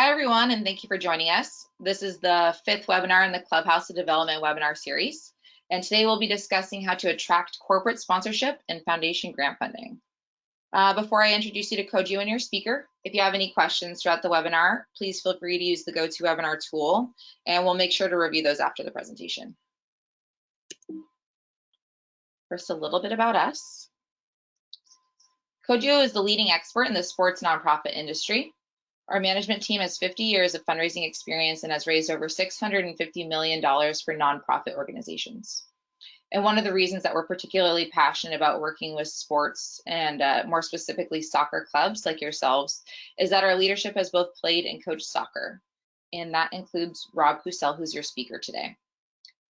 Hi, everyone, and thank you for joining us. This is the fifth webinar in the Clubhouse of Development webinar series. And today we'll be discussing how to attract corporate sponsorship and foundation grant funding. Before I introduce you to Kojio and your speaker, if you have any questions throughout the webinar, please feel free to use the GoToWebinar tool, and we'll make sure to review those after the presentation. First, a little bit about us. Kojio is the leading expert in the sports nonprofit industry. Our management team has 50 years of fundraising experience and has raised over $650 million for nonprofit organizations. And one of the reasons that we're particularly passionate about working with sports and more specifically soccer clubs like yourselves is that our leadership has both played and coached soccer. And that includes Rob Hussell, who's your speaker today.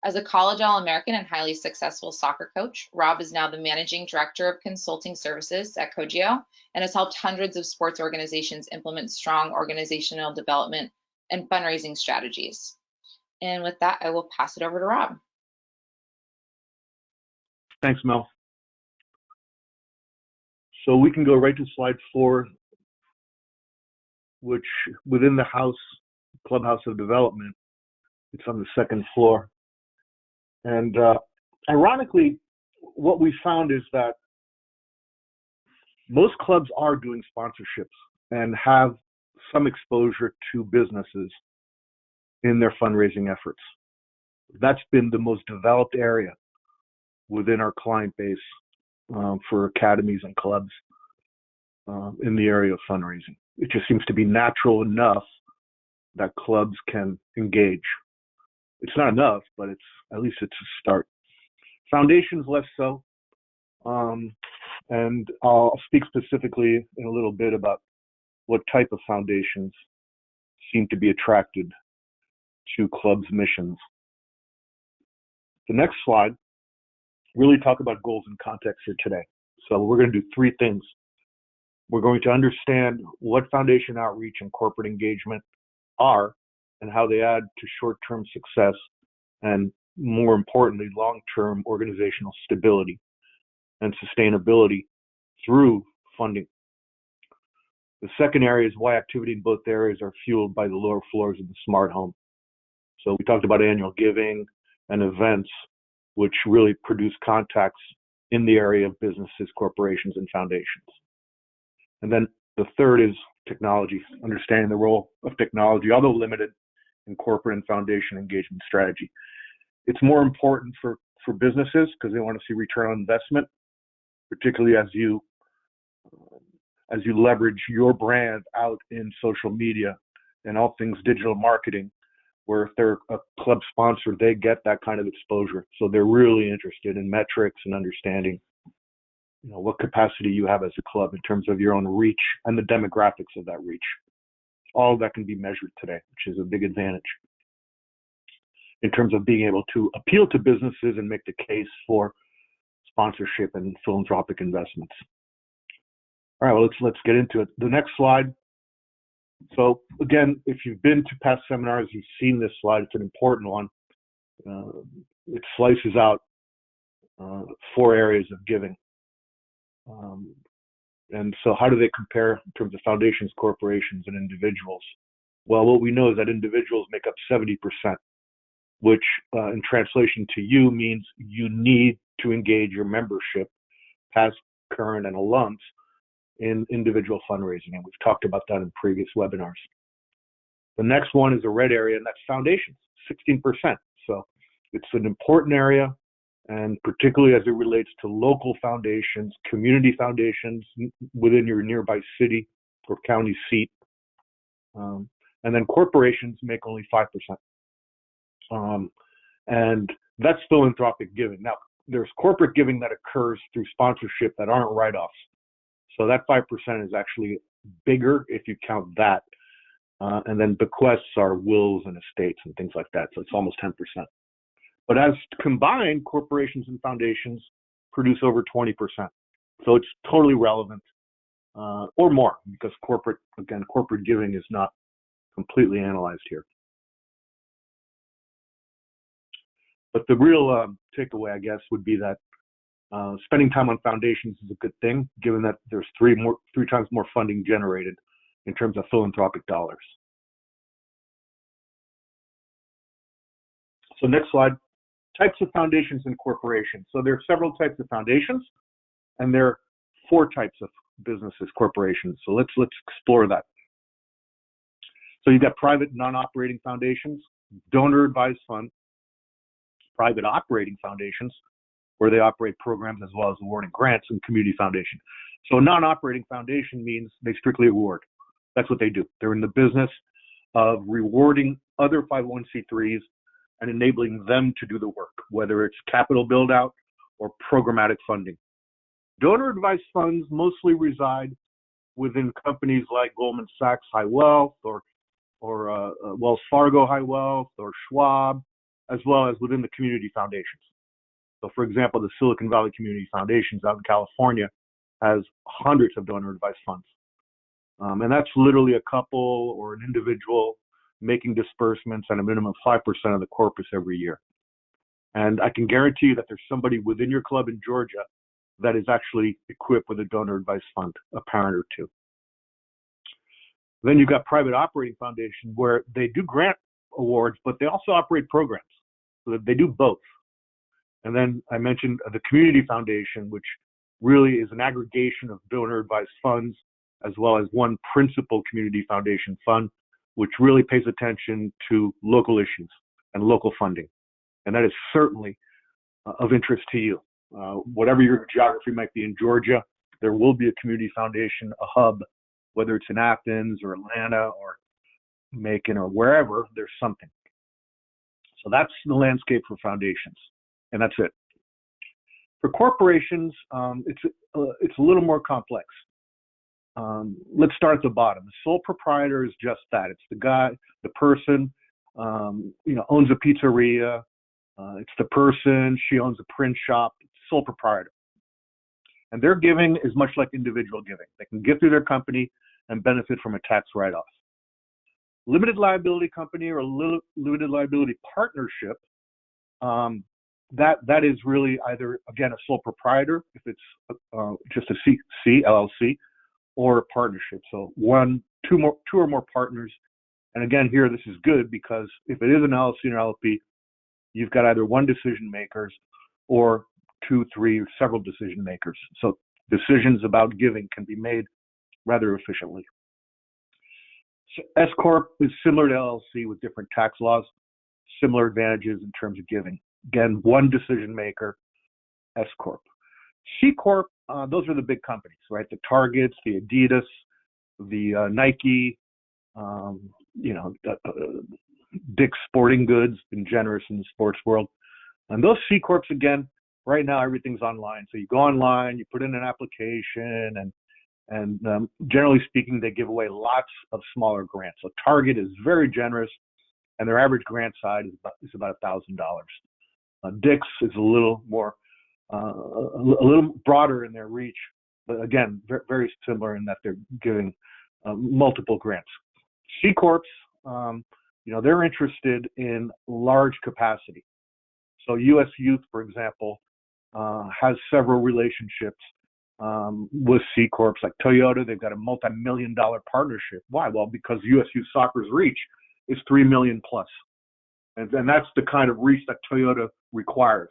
As a college All-American and highly successful soccer coach, Rob is now the Managing Director of Consulting Services at Kojio and has helped hundreds of sports organizations implement strong organizational development and fundraising strategies. And with that, I will pass it over to Rob. Thanks, Mel. So we can go right to slide 4, which within the Clubhouse of Development, it's on the second floor. And ironically, what we found is that most clubs are doing sponsorships and have some exposure to businesses in their fundraising efforts. That's been the most developed area within our client base for academies and clubs in the area of fundraising. It just seems to be natural enough that clubs can engage. It's not enough, but at least it's a start. Foundations less so, and I'll speak specifically in a little bit about what type of foundations seem to be attracted to clubs' missions. The next slide really talk about goals and context here today. So we're going to do 3 things. We're going to understand what foundation outreach and corporate engagement are and how they add to short-term success and, more importantly, long-term organizational stability and sustainability through funding. The second area is why activity in both areas are fueled by the lower floors of the smart home. So we talked about annual giving and events, which really produce contacts in the area of businesses, corporations, and foundations. And then the third is technology, understanding the role of technology, although limited, in corporate and foundation engagement strategy. It's more important for businesses because they want to see return on investment, particularly as you leverage your brand out in social media and all things digital marketing, where if they're a club sponsor, they get that kind of exposure. So they're really interested in metrics and understanding, what capacity you have as a club in terms of your own reach and the demographics of that reach. All of that can be measured today, which is a big advantage in terms of being able to appeal to businesses and make the case for sponsorship and philanthropic investments. All right, well, let's get into it. The next slide. So again, if you've been to past seminars, you've seen this slide. It's an important one. It slices out 4 areas of giving. And so how do they compare in terms of foundations, corporations, and individuals? Well, what we know is that individuals make up 70%, which in translation to you means you need to engage your membership, past, current, and alums, in individual fundraising. And we've talked about that in previous webinars. The next one is a red area, and that's foundations, 16%. So it's an important area, and particularly as it relates to local foundations, community foundations within your nearby city or county seat. And then corporations make only 5%. And that's philanthropic giving. Now, there's corporate giving that occurs through sponsorship that aren't write-offs. So that 5% is actually bigger if you count that. And then bequests are wills and estates and things like that. So it's almost 10%. But as combined, corporations and foundations produce over 20%. So it's totally relevant, or more, because corporate giving is not completely analyzed here. But the real takeaway, I guess, would be that spending time on foundations is a good thing, given that there's 3 times more funding generated in terms of philanthropic dollars. So next slide, types of foundations and corporations. So there are several types of foundations, and there are 4 types of businesses, corporations. So let's explore that. So you've got private non-operating foundations, donor-advised funds, private operating foundations, where they operate programs as well as awarding grants, and community foundation. So a non-operating foundation means they strictly award. That's what they do. They're in the business of rewarding other 501c3s and enabling them to do the work, whether it's capital build-out or programmatic funding. Donor-advised funds mostly reside within companies like Goldman Sachs High Wealth or Wells Fargo High Wealth or Schwab, as well as within the community foundations. So for example, the Silicon Valley Community Foundations out in California has hundreds of donor-advised funds. And that's literally a couple or an individual making disbursements at a minimum of 5% of the corpus every year. And I can guarantee you that there's somebody within your club in Georgia that is actually equipped with a donor-advised fund, a parent or two. Then you've got private operating foundation, where they do grant awards, but they also operate programs. So that they do both. And then I mentioned the community foundation, which really is an aggregation of donor-advised funds, as well as one principal community foundation fund, which really pays attention to local issues and local funding. And that is certainly of interest to you. Whatever your geography might be in Georgia, there will be a community foundation, a hub, whether it's in Athens or Atlanta or Macon or wherever, there's something. So that's the landscape for foundations, and that's it. For corporations, it's a little more complex. Let's start at the bottom. The sole proprietor is just that. It's the guy, the person, owns a pizzeria. It's the person, she owns a print shop. It's sole proprietor. And their giving is much like individual giving. They can give through their company and benefit from a tax write-off. Limited liability company or limited liability partnership, that is really either, again, a sole proprietor, if it's just a C, LLC, or a partnership. So two or more partners. And again, here, this is good because if it is an LLC or LLP, you've got either one decision makers or 2, 3, or several decision makers. So decisions about giving can be made rather efficiently. So S Corp is similar to LLC with different tax laws, similar advantages in terms of giving. Again, one decision maker, S Corp. C Corp, those are the big companies, right? The Targets, the Adidas, the Nike, Dick's Sporting Goods, been generous in the sports world. And those C Corps, again, right now everything's online. So you go online, you put in an application, and generally speaking, they give away lots of smaller grants. So Target is very generous, and their average grant size is about $1,000. Dick's is a little more, a little broader in their reach, but again, very similar in that they're giving multiple grants. C Corps, they're interested in large capacity. So U.S. Youth, for example, has several relationships with C Corps, like Toyota. They've got a multi-million-dollar partnership. Why? Well, because U.S. Youth Soccer's reach is 3 million plus. And that's the kind of reach that Toyota requires,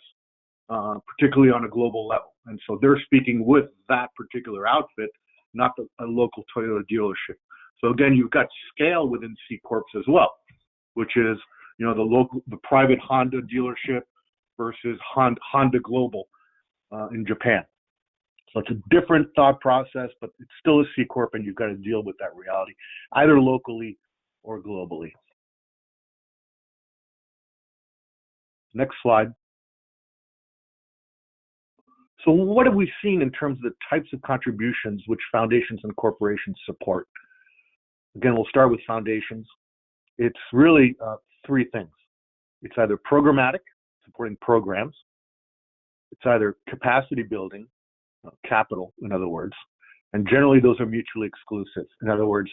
particularly on a global level. And so they're speaking with that particular outfit, not a local Toyota dealership. So again, you've got scale within C Corps as well, which is, the private Honda dealership versus Honda Global in Japan. So it's a different thought process, but it's still a C Corp, and you've got to deal with that reality, either locally or globally. Next slide. So what have we seen in terms of the types of contributions which foundations and corporations support? Again, we'll start with foundations. It's really 3 things. It's either programmatic, supporting programs. It's either capacity building, capital, in other words, and generally those are mutually exclusive. In other words,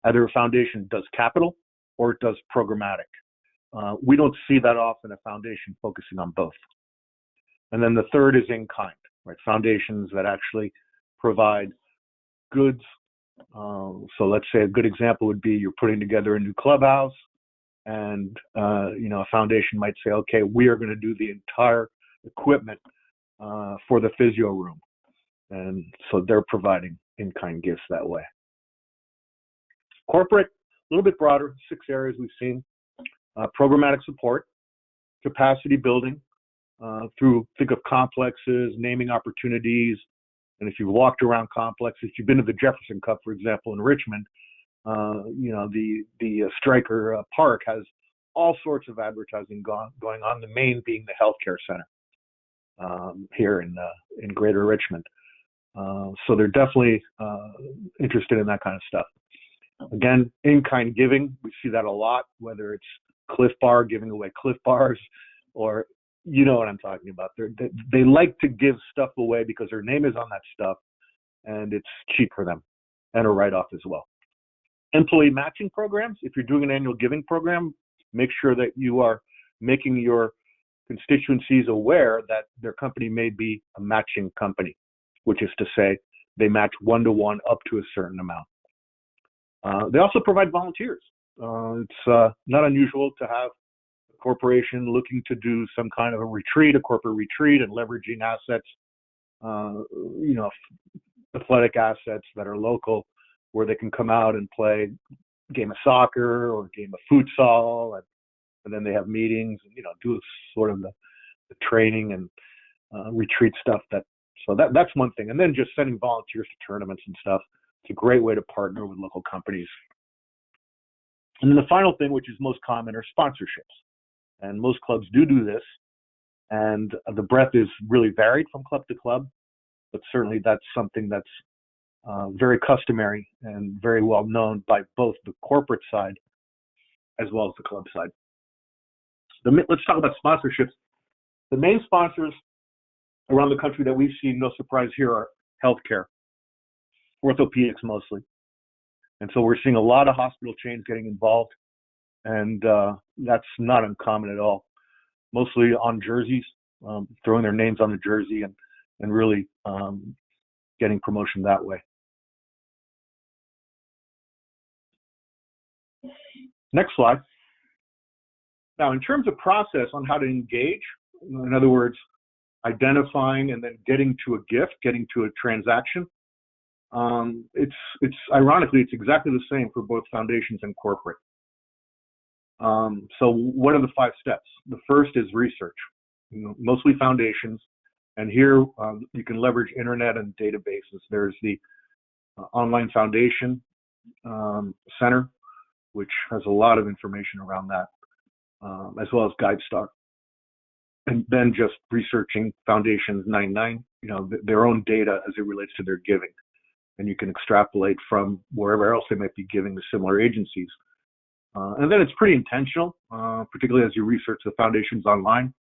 either a foundation does capital or it does programmatic. We don't see that often, a foundation focusing on both. And then the third is in kind, right? Foundations that actually provide goods. So let's say a good example would be you're putting together a new clubhouse, and a foundation might say, okay, we are going to do the entire equipment for the physio room, and so they're providing in-kind gifts that way. Corporate, a little bit broader, 6 areas we've seen: programmatic support, capacity building through, think of complexes, naming opportunities. And if you've walked around complexes, if you've been to the Jefferson Cup, for example, in Richmond, the Stryker Park has all sorts of advertising going on. The main being the healthcare center here in Greater Richmond. So they're definitely interested in that kind of stuff. Again, in-kind giving, we see that a lot, whether it's Cliff Bar giving away Cliff Bars, or you know what I'm talking about. They like to give stuff away because their name is on that stuff, and it's cheap for them, and a write-off as well. Employee matching programs. If you're doing an annual giving program, make sure that you are making your constituencies aware that their company may be a matching company, which is to say they match 1-to-1 up to a certain amount. They also provide volunteers. It's not unusual to have a corporation looking to do some kind of a retreat, a corporate retreat, and leveraging assets, athletic assets that are local, where they can come out and play a game of soccer or a game of futsal, and then they have meetings and do sort of the training and retreat stuff. That's one thing. And then just sending volunteers to tournaments and stuff. It's a great way to partner with local companies. And then the final thing, which is most common, are sponsorships. And most clubs do this. And the breadth is really varied from club to club, but certainly that's something that's very customary and very well known by both the corporate side as well as the club side. Let's talk about sponsorships. The main sponsors around the country that we've seen, no surprise here, are healthcare, orthopedics mostly. And so we're seeing a lot of hospital chains getting involved, and that's not uncommon at all. Mostly on jerseys, throwing their names on the jersey and really getting promotion that way. Next slide. Now, in terms of process on how to engage, in other words, identifying and then getting to a gift, getting to a transaction, it's ironically, it's exactly the same for both foundations and corporate. So what are the 5 steps? The first is research, mostly foundations. And here you can leverage internet and databases. There's the online foundation center, which has a lot of information around that, as well as GuideStar. And then just researching Foundations 99, their own data as it relates to their giving. And you can extrapolate from wherever else they might be giving to similar agencies. And then it's pretty intentional, particularly as you research the foundations online.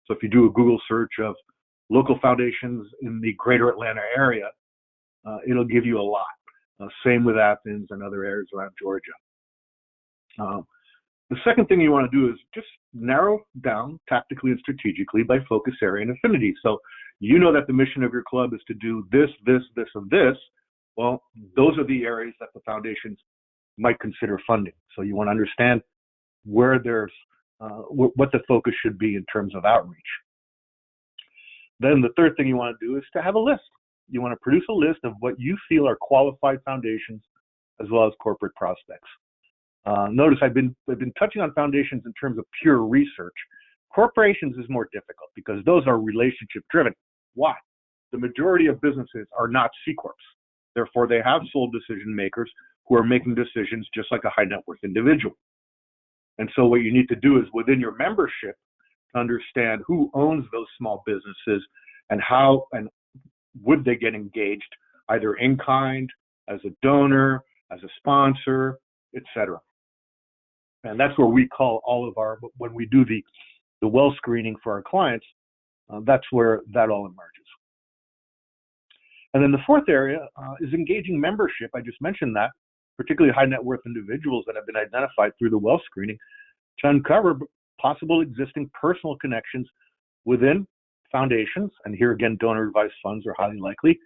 So if you do a Google search of local foundations in the greater Atlanta area, it'll give you a lot. Same with Athens and other areas around Georgia. The second thing you want to do is just narrow down tactically and strategically by focus area and affinity. So you know that the mission of your club is to do this, this, this, and this. Well, those are the areas that the foundations might consider funding. So you want to understand where there's what the focus should be in terms of outreach. Then the third thing you want to do is to have a list. You want to produce a list of what you feel are qualified foundations as well as corporate prospects. Notice I've been touching on foundations in terms of pure research. Corporations is more difficult because those are relationship driven. Why? The majority of businesses are not C Corps. Therefore, they have sole decision makers who are making decisions just like a high net worth individual. And so what you need to do is within your membership to understand who owns those small businesses and how and would they get engaged either in kind, as a donor, as a sponsor, etc. And that's where we call all of our, when we do the well screening for our clients, that's where that all emerges. And then the fourth area is engaging membership. I just mentioned that, particularly high net worth individuals that have been identified through the well screening to uncover possible existing personal connections within foundations. And here again, donor advised funds are highly likely,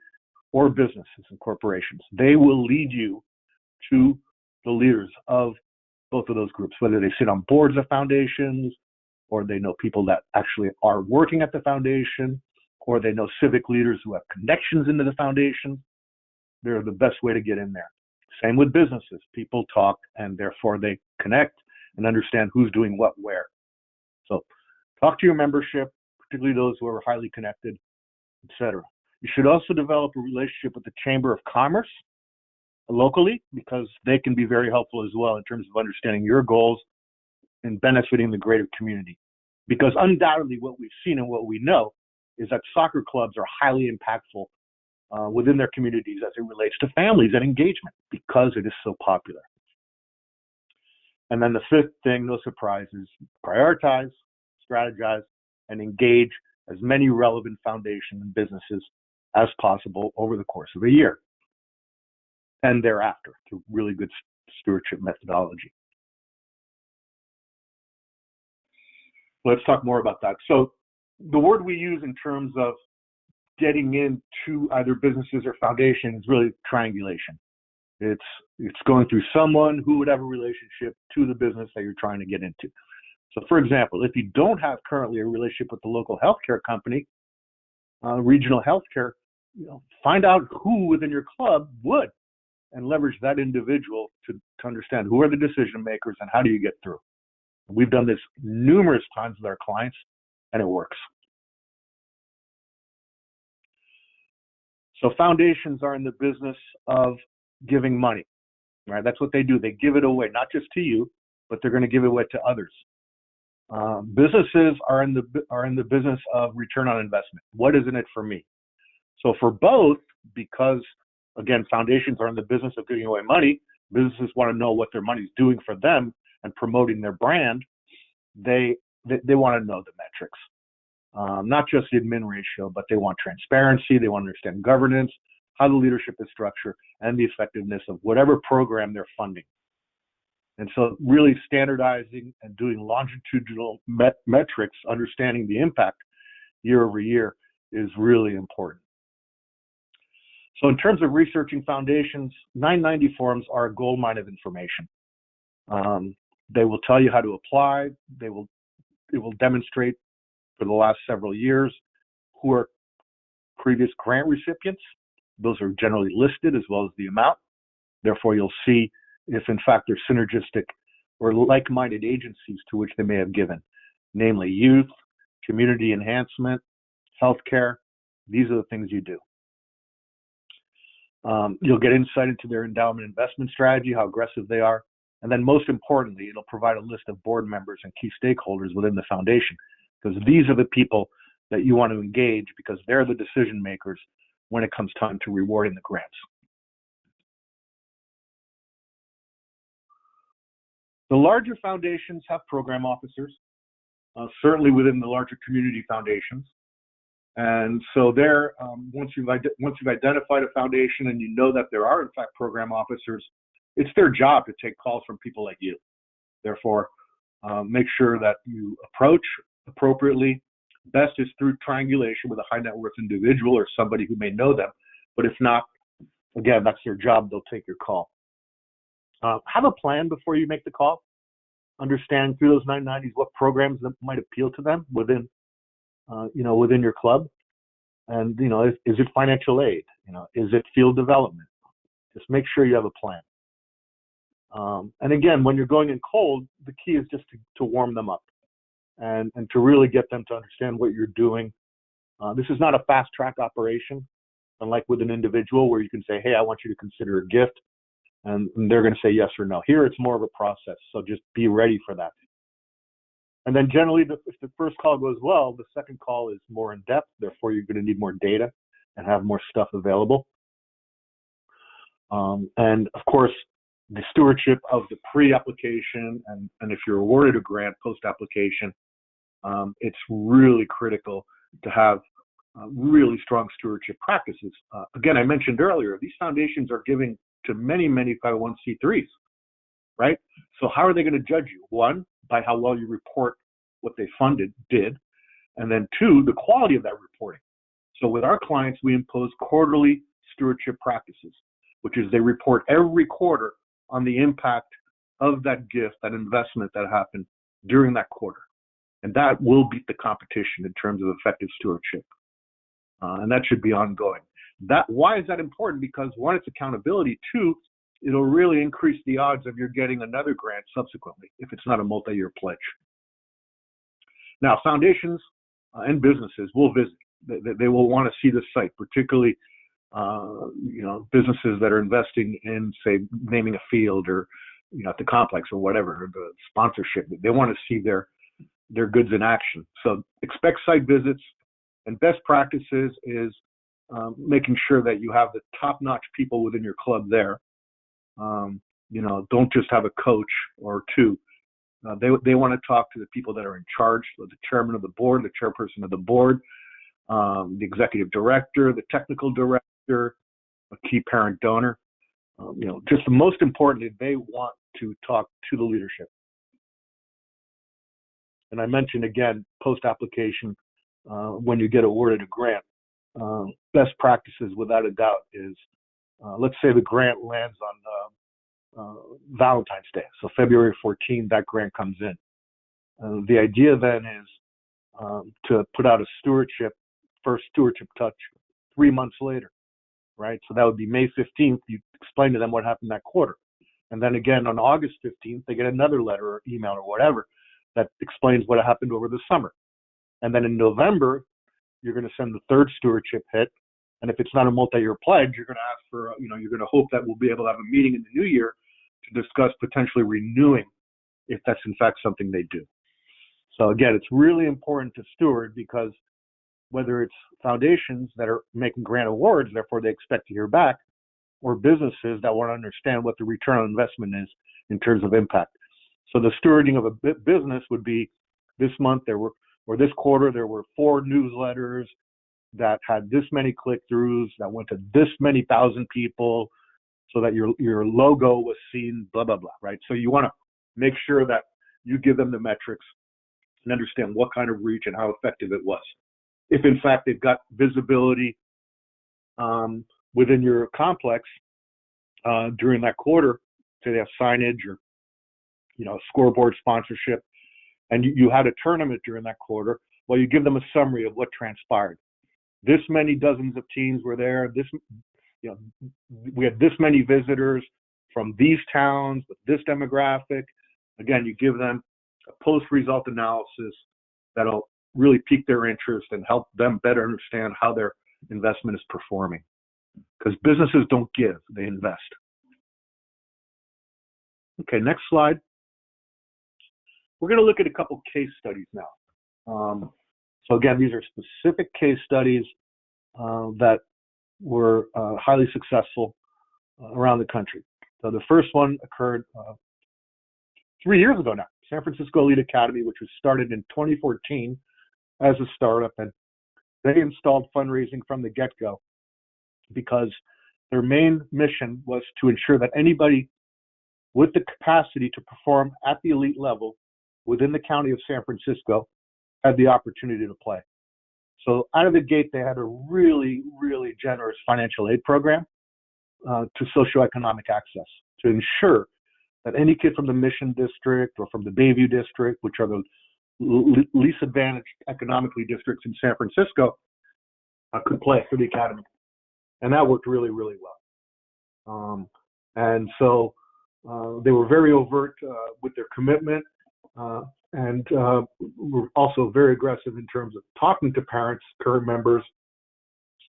or businesses and corporations. They will lead you to the leaders of both of those groups, whether they sit on boards of foundations, or they know people that actually are working at the foundation, or they know civic leaders who have connections into the foundation. They're the best way to get in there. Same with businesses. People talk, and therefore they connect and understand who's doing what where. So talk to your membership, particularly those who are highly connected, etc. You should also develop a relationship with the Chamber of Commerce locally, because they can be very helpful as well in terms of understanding your goals and benefiting the greater community. Because undoubtedly what we've seen and what we know is that soccer clubs are highly impactful within their communities as it relates to families and engagement, because it is so popular. And then the fifth thing, no surprise, is prioritize, strategize, and engage as many relevant foundations and businesses as possible over the course of a year and thereafter through really good stewardship methodology. Let's talk more about that. So the word we use in terms of getting into either businesses or foundations is really triangulation. It's going through someone who would have a relationship to the business that you're trying to get into. So for example, if you don't have currently a relationship with the local healthcare company, regional healthcare, find out who within your club would, and leverage that individual to understand who are the decision makers and how do you get through. We've done this numerous times with our clients, and it works. So foundations are in the business of giving money, right? That's what they do. They give it away, not just to you, but they're going to give it away to others. Businesses are in the business of return on investment. What is in it for me? So for both, because again, foundations are in the business of giving away money, businesses want to know what their money is doing for them and promoting their brand. They want to know the metrics, not just the admin ratio, but they want transparency. They want to understand governance, how the leadership is structured, and the effectiveness of whatever program they're funding. And so really standardizing and doing longitudinal metrics, understanding the impact year over year is really important. So in terms of researching foundations, 990 forums are a goldmine of information. They will tell you how to apply. It will demonstrate for the last several years who are previous grant recipients. Those are generally listed as well as the amount. Therefore, you'll see if in fact they're synergistic or like-minded agencies to which they may have given, namely youth, community enhancement, healthcare. These are the things you do. You'll get insight into their endowment investment strategy, how aggressive they are. And then most importantly, it'll provide a list of board members and key stakeholders within the foundation, because these are the people that you want to engage, because they're the decision makers when it comes time to rewarding the grants. The larger foundations have program officers, certainly within the larger community foundations. And so there, once you've identified a foundation and you know that there are in fact program officers, it's their job to take calls from people like you. Therefore, make sure that you approach appropriately. Best is through triangulation with a high net worth individual or somebody who may know them. But if not, again, that's their job. They'll take your call. Have a plan before you make the call. Understand through those 990s what programs that might appeal to them within your club. And, is it financial aid? Is it field development? Just make sure you have a plan. And again, when you're going in cold, the key is just to warm them up and to really get them to understand what you're doing. This is not a fast track operation, unlike with an individual where you can say, hey, I want you to consider a gift, and they're going to say yes or no. Here, it's more of a process, so just be ready for that. And then generally, if the first call goes well, the second call is more in depth. Therefore, you're going to need more data and have more stuff available. And of course, the stewardship of the pre-application and if you're awarded a grant post-application, it's really critical to have really strong stewardship practices. Again, I mentioned earlier, these foundations are giving to many, many 501c3s, right? So how are they going to judge you? One, by how well you report what they did, and then two, the quality of that reporting. So with our clients, we impose quarterly stewardship practices, which is they report every quarter on the impact of that gift, that investment that happened during that quarter. And that will beat the competition in terms of effective stewardship. And that should be ongoing. Why is that important? Because one, it's accountability. Two, it'll really increase the odds of you getting another grant subsequently if it's not a multi-year pledge. Now, foundations and businesses will visit. They will want to see the site, particularly businesses that are investing in, say, naming a field or at the complex or whatever, the sponsorship. They want to see their goods in action. So expect site visits, and best practices is making sure that you have the top-notch people within your club there. Don't just have a coach or two. They want to talk to the people that are in charge, the chairman of the board, the chairperson of the board, the executive director, the technical director, a key parent donor. Just most importantly, they want to talk to the leadership. And I mentioned again, post-application, when you get awarded a grant, best practices without a doubt is, let's say the grant lands on Valentine's Day. So February 14th, that grant comes in. The idea then is to put out a first stewardship touch 3 months later, right? So that would be May 15th. You explain to them what happened that quarter. And then again, on August 15th, they get another letter or email or whatever that explains what happened over the summer. And then in November, you're going to send the third stewardship hit. And if it's not a multi-year pledge, you're going to ask for, you're going to hope that we'll be able to have a meeting in the new year to discuss potentially renewing if that's in fact something they do. So again, it's really important to steward, because whether it's foundations that are making grant awards, therefore they expect to hear back, or businesses that want to understand what the return on investment is in terms of impact. So the stewarding of a business would be, this month this quarter, there were 4 newsletters that had this many click-throughs, that went to this many thousand people, so that your logo was seen, blah, blah, blah, right? So you want to make sure that you give them the metrics and understand what kind of reach and how effective it was. If in fact they've got visibility within your complex during that quarter, say they have signage or scoreboard sponsorship, and you had a tournament during that quarter, well, you give them a summary of what transpired. This many dozens of teams were there. We had this many visitors from these towns with this demographic. Again, you give them a post-result analysis that'll really pique their interest and help them better understand how their investment is performing. Because businesses don't give, they invest. Okay, next slide. We're going to look at a couple case studies now. So again, these are specific case studies that were highly successful around the country. So the first one occurred 3 years ago now. San Francisco Elite Academy, which was started in 2014 as a startup, and they installed fundraising from the get-go because their main mission was to ensure that anybody with the capacity to perform at the elite level within the county of San Francisco had the opportunity to play. So out of the gate, they had a really, really generous financial aid program to socioeconomic access, to ensure that any kid from the Mission District or from the Bayview District, which are the least advantaged economically districts in San Francisco, could play for the academy. And that worked really, really well. And so they were very overt with their commitment, and were also very aggressive in terms of talking to parents, current members.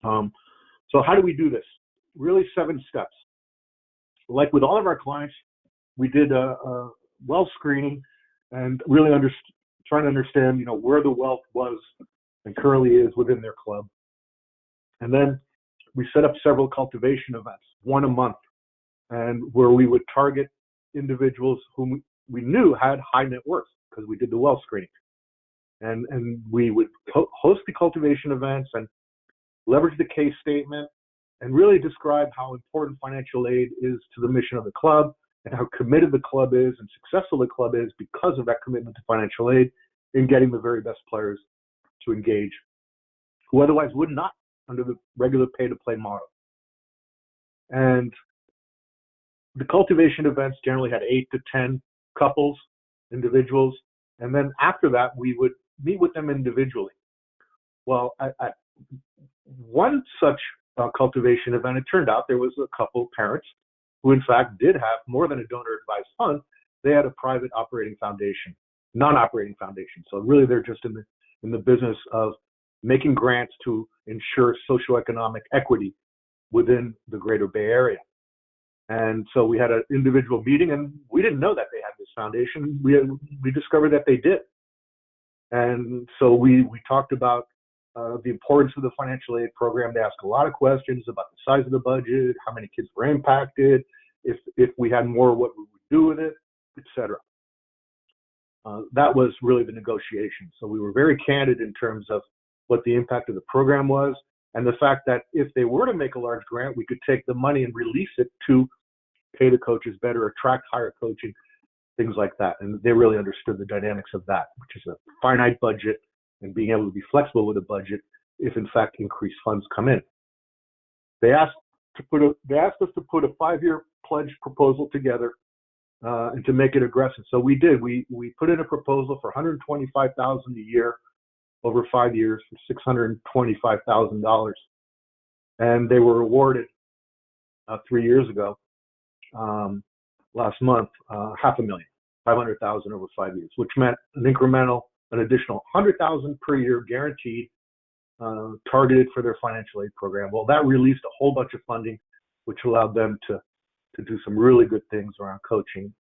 So how do we do this? Really 7 steps. Like with all of our clients, we did a wealth screening and really trying to understand, where the wealth was and currently is within their club. And then we set up several cultivation events, 1 a month, and where we would target individuals whom we knew had high net worth because we did the wealth screening. And we would host the cultivation events and leverage the case statement and really describe how important financial aid is to the mission of the club and how committed the club is and successful the club is because of that commitment to financial aid in getting the very best players to engage, who otherwise would not under the regular pay-to-play model. And the cultivation events generally had 8 to 10 couples, individuals, and then after that, we would meet with them individually. Well, at one such cultivation event, it turned out there was a couple parents who, in fact, did have more than a donor-advised fund. They had a private operating foundation, non-operating foundation. So really, they're just in the business of making grants to ensure socioeconomic equity within the greater Bay Area. And so we had an individual meeting, and we didn't know that they had this foundation. We discovered that they did. And so we talked about the importance of the financial aid program. They asked a lot of questions about the size of the budget, how many kids were impacted, if we had more, what we would do with it, etc. That was really the negotiation. So we were very candid in terms of what the impact of the program was, and the fact that if they were to make a large grant, we could take the money and release it to pay the coaches better, attract higher coaching, things like that. And they really understood the dynamics of that, which is a finite budget and being able to be flexible with a budget if, in fact, increased funds come in. They asked us to put a 5-year pledge proposal together and to make it aggressive. So we did. We put in a proposal for $125,000 a year over 5 years for $625,000, and they were awarded 3 years ago, last month, $500,000, $500,000 over 5 years, which meant an additional $100,000 per year guaranteed, targeted for their financial aid program. Well, that released a whole bunch of funding, which allowed them to do some really good things around coaching.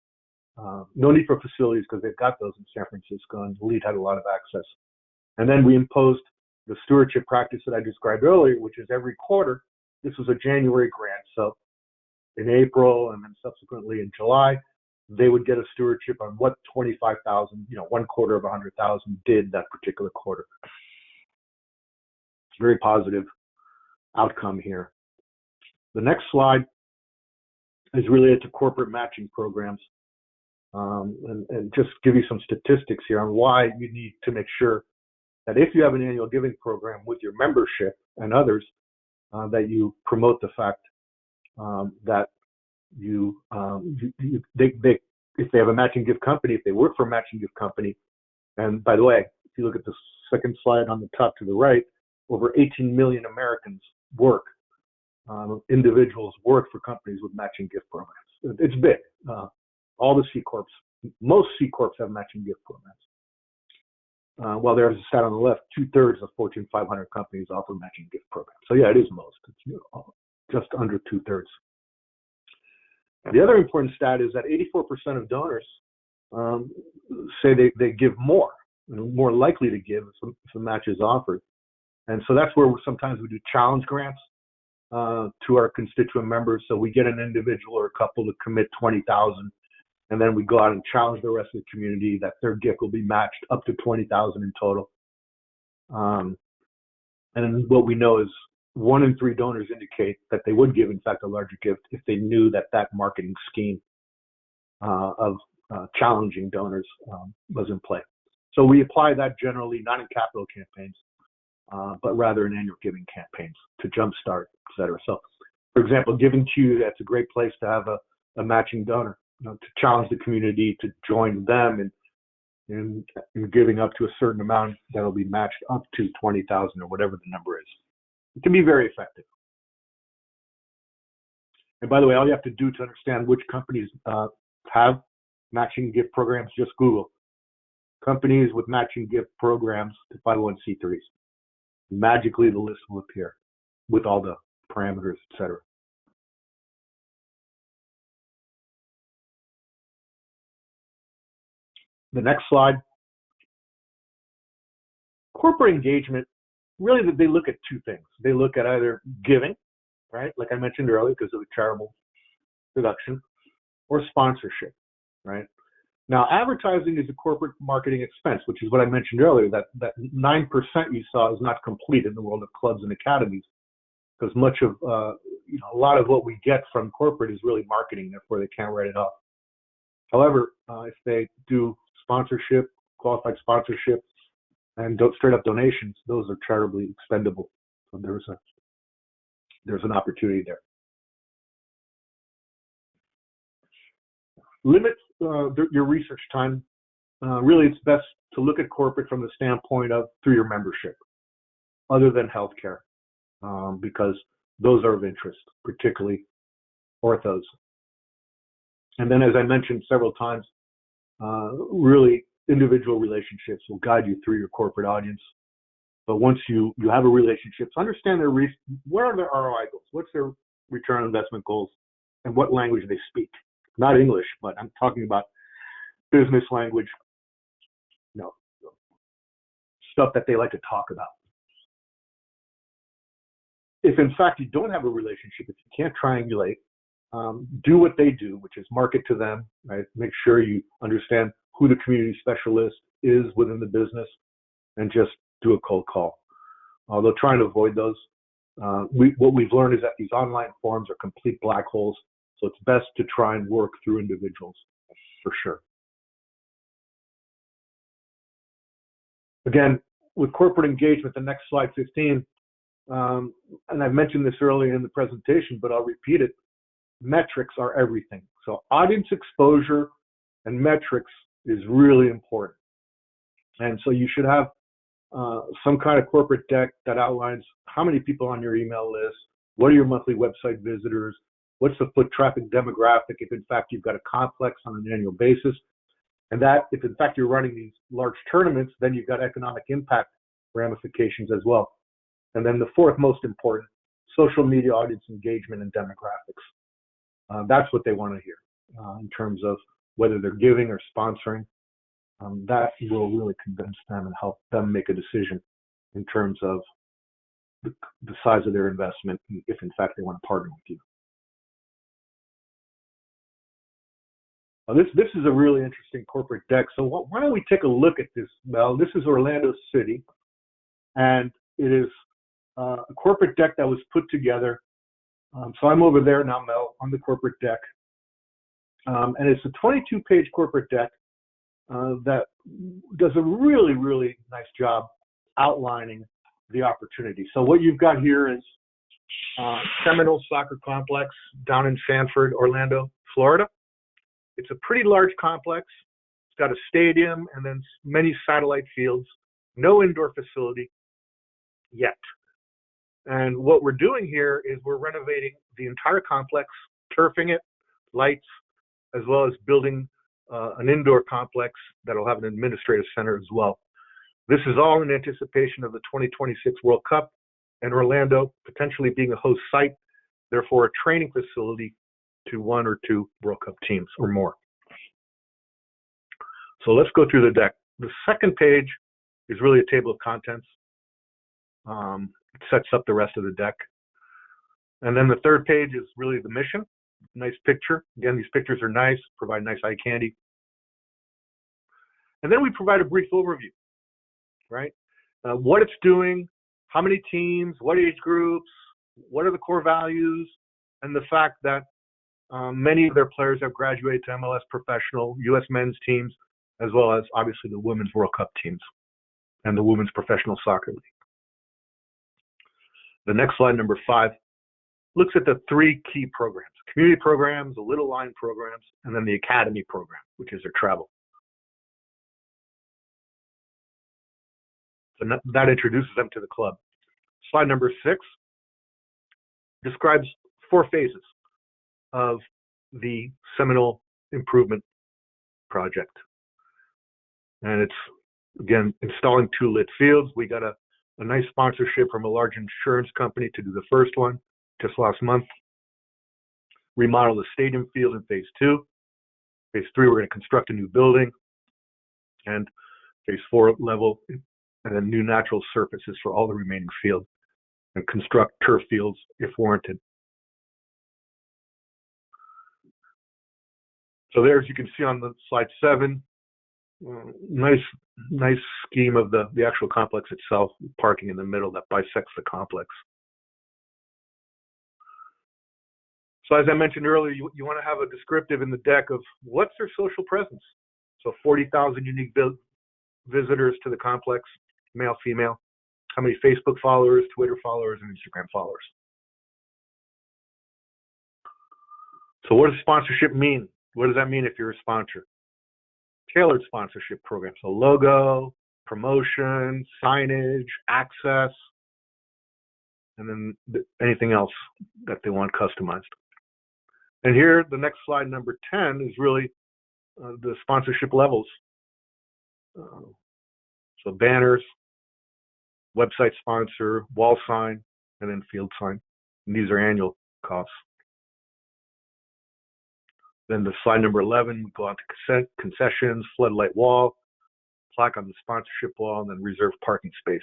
No need for facilities because they've got those in San Francisco, and the lead had a lot of access. And then we imposed the stewardship practice that I described earlier, which is every quarter. This was a January grant, so in April and then subsequently in July, they would get a stewardship on what 25,000, one quarter of 100,000 did that particular quarter. Very positive outcome here. The next slide is related to corporate matching programs, and just give you some statistics here on why you need to make sure that if you have an annual giving program with your membership and others, that you promote the fact that if they have a matching gift company, if they work for a matching gift company, and by the way, if you look at the second slide on the top to the right, over 18 million Americans work, individuals work for companies with matching gift programs. It's big. All the C Corps, most C Corps have matching gift programs. While there's a stat on the left, 2/3 of Fortune 500 companies offer matching gift programs. So yeah, it is most. It's just under 2/3. The other important stat is that 84% of donors say they give more, more likely to give if a match is offered. And so that's where sometimes we do challenge grants to our constituent members. So we get an individual or a couple to commit 20,000, and then we go out and challenge the rest of the community that their gift will be matched up to 20,000 in total. And what we know is 1 in 3 donors indicate that they would give, in fact, a larger gift if they knew that marketing scheme of challenging donors was in play. So we apply that generally not in capital campaigns, but rather in annual giving campaigns to jumpstart, et cetera. So, for example, GivingQ, that's a great place to have a matching donor, to challenge the community to join them in giving up to a certain amount that will be matched up to 20,000 or whatever the number is. It can be very effective. And by the way, all you have to do to understand which companies have matching gift programs, just Google companies with matching gift programs to 501c3s. Magically, the list will appear with all the parameters, et cetera. The next slide. Corporate engagement, really they look at 2 things. They look at either giving, right, like I mentioned earlier because of the charitable deduction, or sponsorship, right? Now, advertising is a corporate marketing expense, which is what I mentioned earlier, that 9% you saw is not complete in the world of clubs and academies, because much of, a lot of what we get from corporate is really marketing, therefore they can't write it off. However, if they do sponsorship, qualified sponsorship, and straight up donations, those are charitably expendable. So there's an opportunity there. Limit your research time. Really, it's best to look at corporate from the standpoint of through your membership, other than healthcare, because those are of interest, particularly orthos. And then, as I mentioned several times, really individual relationships will guide you through your corporate audience. But once you have a relationship, understand what are their ROI goals, what's their return on investment goals, and what language they speak. Not English, but I'm talking about business language, stuff that they like to talk about. If in fact you don't have a relationship, if you can't triangulate, do what they do, which is market to them, right? Make sure you understand who the community specialist is within the business, and just do a cold call. Although trying to avoid those, what we've learned is that these online forums are complete black holes, so it's best to try and work through individuals for sure. Again, with corporate engagement, the next slide 15, and I mentioned this earlier in the presentation, but I'll repeat it, metrics are everything. So audience exposure and metrics is really important. And so you should have some kind of corporate deck that outlines how many people on your email list, what are your monthly website visitors, what's the foot traffic demographic if in fact you've got a complex on an annual basis, and that if in fact you're running these large tournaments, then you've got economic impact ramifications as well. And then the fourth most important, social media audience engagement and demographics. That's what they want to hear in terms of whether they're giving or sponsoring. That will really convince them and help them make a decision in terms of the size of their investment, if in fact they want to partner with you. This is a really interesting corporate deck. So why don't we take a look at this, Mel? This is Orlando City, and it is a corporate deck that was put together. So I'm over there now, Mel, on the corporate deck. And it's a 22-page corporate deck that does a really, really nice job outlining the opportunity. So what you've got here is Seminole Soccer Complex down in Sanford, Orlando, Florida. It's a pretty large complex. It's got a stadium and then many satellite fields, no indoor facility yet. And what we're doing here is we're renovating the entire complex, turfing it, lights, as well as building an indoor complex that'll have an administrative center as well. This is all in anticipation of the 2026 World Cup and Orlando potentially being a host site, therefore a training facility to one or two World Cup teams or more. So let's go through the deck. The second page is really a table of contents. It sets up the rest of the deck. And then the third page is really the mission. Nice picture. Again, these pictures are nice, provide nice eye candy. And then we provide a brief overview, right? What it's doing, how many teams, what age groups, what are the core values, and the fact that many of their players have graduated to MLS professional, U.S. men's teams, as well as obviously the Women's World Cup teams and the Women's Professional Soccer League. The next slide, number 5, looks at the 3 key programs: community programs, the Little Line programs, and then the Academy program, which is their travel. So that introduces them to the club. Slide number 6 describes 4 phases of the Seminole Improvement Project. And it's, again, installing 2 lit fields. We got a nice sponsorship from a large insurance company to do the first one just last month. Remodel the stadium field in phase 2. Phase 3, we're going to construct a new building. And phase 4 level, and then new natural surfaces for all the remaining field, and construct turf fields if warranted. So there, as you can see on the slide 7, nice scheme of the actual complex itself, parking in the middle that bisects the complex. So as I mentioned earlier, you want to have a descriptive in the deck of what's their social presence. So 40,000 unique visitors to the complex, male, female. How many Facebook followers, Twitter followers, and Instagram followers. So what does sponsorship mean? What does that mean if you're a sponsor? Tailored sponsorship programs, so logo, promotion, signage, access, and then anything else that they want customized. And here, the next slide, number 10, is really the sponsorship levels. So banners, website sponsor, wall sign, and then field sign. And these are annual costs. Then the slide number 11, we go on to concessions, floodlight wall, plaque on the sponsorship wall, and then reserved parking space.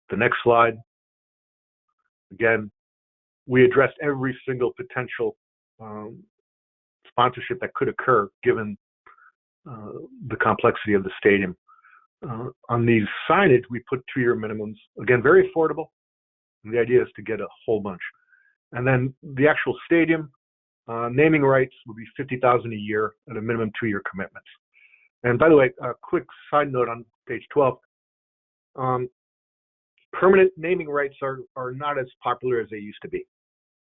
The next slide, again, we addressed every single potential sponsorship that could occur given the complexity of the stadium. On these signage, we put 2-year minimums. Again, very affordable. And the idea is to get a whole bunch. And then the actual stadium, naming rights would be $50,000 a year at a minimum 2-year commitments. And by the way, a quick side note on page 12. Permanent naming rights are not as popular as they used to be,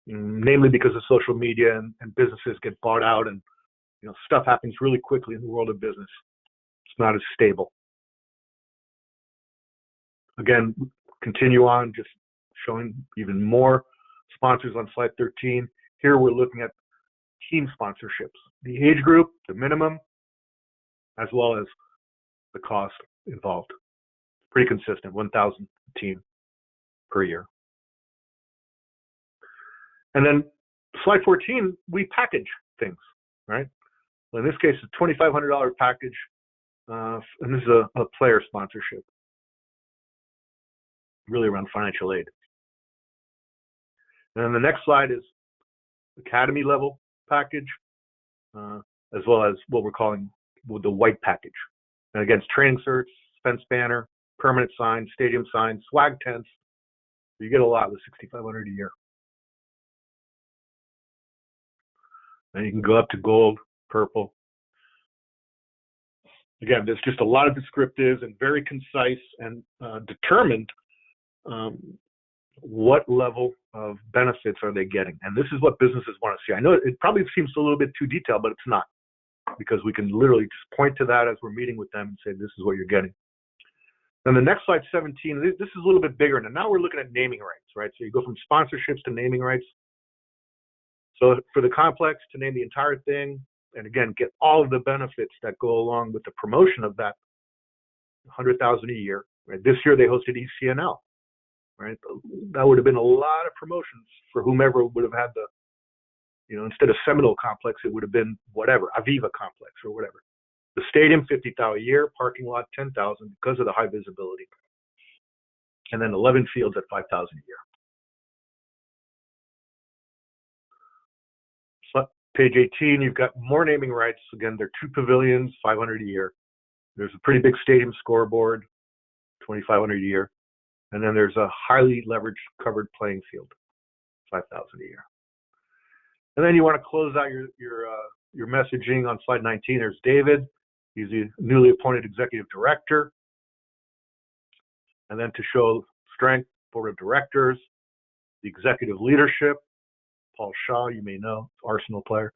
namely because of social media and businesses get bought out, and stuff happens really quickly in the world of business. It's not as stable. Again, continue on, just showing even more sponsors on slide 13. Here we're looking at team sponsorships, the age group, the minimum, as well as the cost involved. Pretty consistent, $1,000 a team per year. And then slide 14, we package things, right? Well, in this case, a $2,500 package, and this is a player sponsorship, really around financial aid. And then the next slide is academy level package, as well as what we're calling the white package. And again, it's training shirts, fence banner, permanent signs, stadium signs, swag tents. You get a lot with $6,500 a year. And you can go up to gold, purple. Again, there's just a lot of descriptives and very concise and determined what level of benefits are they getting. And this is what businesses want to see. I know it probably seems a little bit too detailed, but it's not, because we can literally just point to that as we're meeting with them and say, this is what you're getting. Then the next slide, 17, this is a little bit bigger. And now we're looking at naming rights, right? So you go from sponsorships to naming rights. So for the complex, to name the entire thing, and again, get all of the benefits that go along with the promotion of that $100,000 a year. Right? This year they hosted ECNL, right? That would have been a lot of promotions for whomever would have had the, instead of Seminole Complex, it would have been whatever, Aviva Complex or whatever. The stadium, $50,000 a year, parking lot, $10,000 because of the high visibility. And then 11 fields at $5,000 a year. So, page 18, you've got more naming rights. Again, there are 2 pavilions, $500 a year. There's a pretty big stadium scoreboard, $2,500 a year. And then there's a highly leveraged covered playing field, $5,000 a year. And then you want to close out your messaging on slide 19. There's David. He's the newly appointed executive director. And then to show strength, board of directors, the executive leadership, Paul Shaw, you may know, Arsenal player.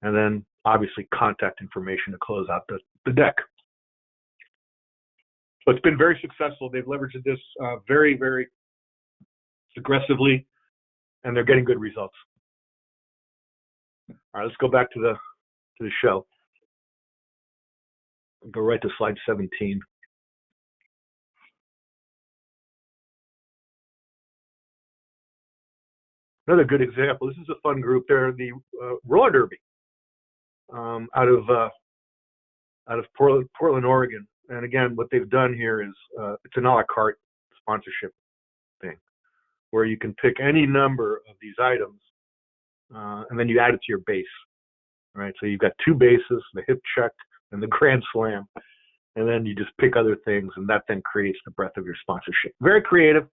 And then obviously contact information to close out the deck. So it's been very successful. They've leveraged this very, very aggressively, and they're getting good results. All right, let's go back to the show. Go right to slide 17. Another good example. This is a fun group. They're the roller derby out of Portland, Oregon. And again, what they've done here is it's an a la carte sponsorship thing, where you can pick any number of these items, and then you add it to your base. Right. So you've got 2 bases, the hip check and the grand slam, and then you just pick other things, and that then creates the breadth of your sponsorship. Very creative.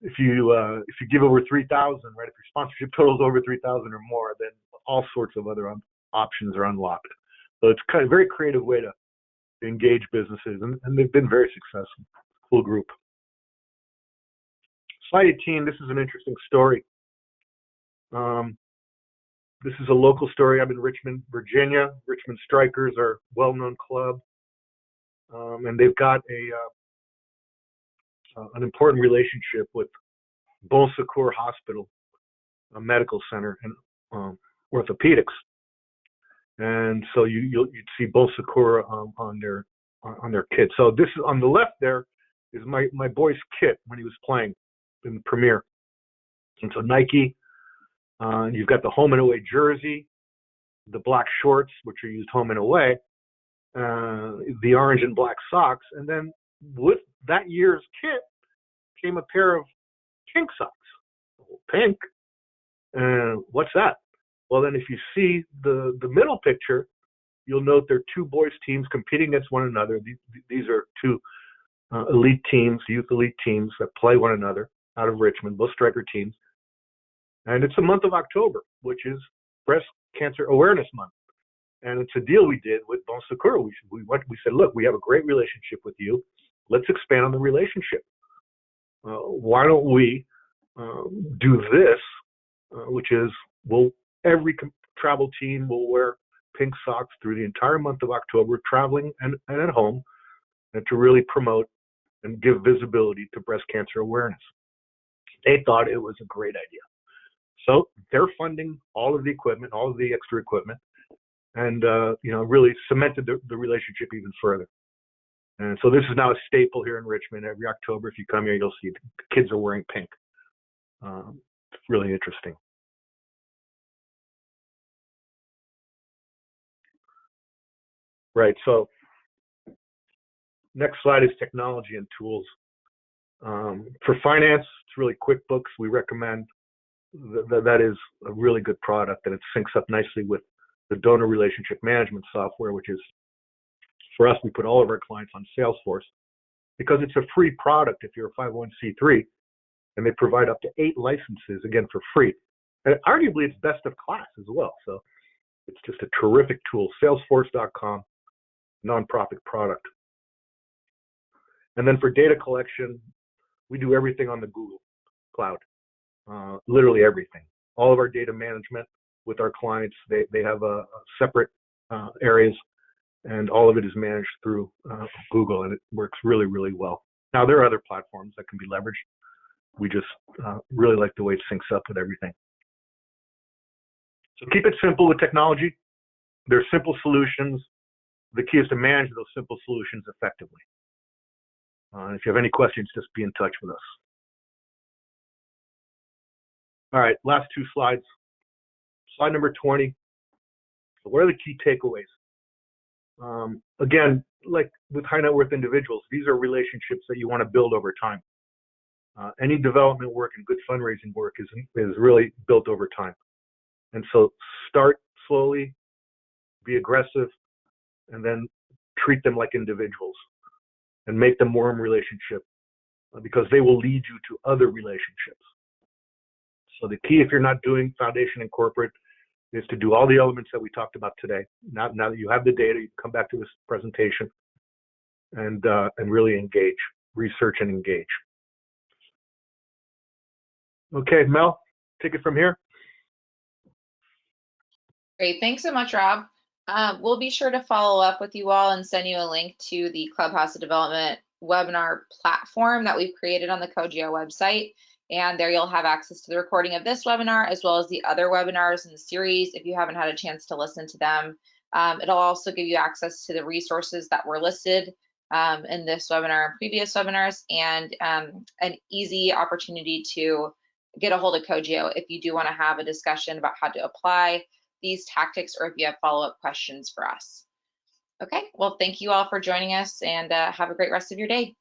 If you give over 3,000, right? If your sponsorship totals over 3,000 or more, then all sorts of other options are unlocked. So it's kind of a very creative way to engage businesses, and they've been very successful. Cool group. Slide 18, this is an interesting story. This is a local story. I'm in Richmond, Virginia. Richmond Strikers are a well-known club, and they've got an important relationship with Bon Secours Hospital, a medical center, and orthopedics. And so you'd see Bon Secours on their kit. So this is on the left. There is my boy's kit when he was playing in the Premier. And so Nike, you've got the home and away jersey, the black shorts, which are used home and away, the orange and black socks, and then with that year's kit came a pair of pink socks. Pink? What's that? Well, then if you see the middle picture, you'll note there are two boys teams competing against one another. These are two elite teams, youth elite teams that play one another out of Richmond, both striker teams. And it's the month of October, which is Breast Cancer Awareness Month. And it's a deal we did with Bon Secours. We said, look, we have a great relationship with you. Let's expand on the relationship. Why don't we do this, which is every travel team will wear pink socks through the entire month of October, traveling and at home, and to really promote and give visibility to breast cancer awareness. They thought it was a great idea. So they're funding all of the equipment, all of the extra equipment, and really cemented the relationship even further. And so this is now a staple here in Richmond. Every October, if you come here, you'll see the kids are wearing pink. It's really interesting. Right, so next slide is technology and tools. For finance, it's really QuickBooks. We recommend that is a really good product, and it syncs up nicely with the donor relationship management software, which is, for us, we put all of our clients on Salesforce because it's a free product if you're a 501c3, and they provide up to 8 licenses, again, for free. And arguably, it's best of class as well. So it's just a terrific tool, salesforce.com, nonprofit product. And then for data collection, we do everything on the Google Cloud, literally everything. All of our data management with our clients, they have a separate areas, and all of it is managed through Google, and it works really, really well. Now, there are other platforms that can be leveraged. We just really like the way it syncs up with everything. So keep it simple with technology. They're simple solutions. The key is to manage those simple solutions effectively. If you have any questions, just be in touch with us. All right, last 2 slides. Slide number 20. So what are the key takeaways? Again, like with high net worth individuals, these are relationships that you want to build over time. Any development work and good fundraising work is really built over time. And so start slowly, be aggressive, and then treat them like individuals and make them warm relationship because they will lead you to other relationships. So the key, if you're not doing foundation and corporate, is to do all the elements that we talked about today. Now that you have the data, you come back to this presentation and really engage, research and engage. Okay, Mel, take it from here. Great, thanks so much, Rob. We'll be sure to follow up with you all and send you a link to the Clubhouse of Development webinar platform that we've created on the Cogeo website. And there you'll have access to the recording of this webinar as well as the other webinars in the series if you haven't had a chance to listen to them. It'll also give you access to the resources that were listed in this webinar and previous webinars, and an easy opportunity to get a hold of Cogeo if you do want to have a discussion about how to apply these tactics or if you have follow-up questions for us. Okay, well, thank you all for joining us, and have a great rest of your day.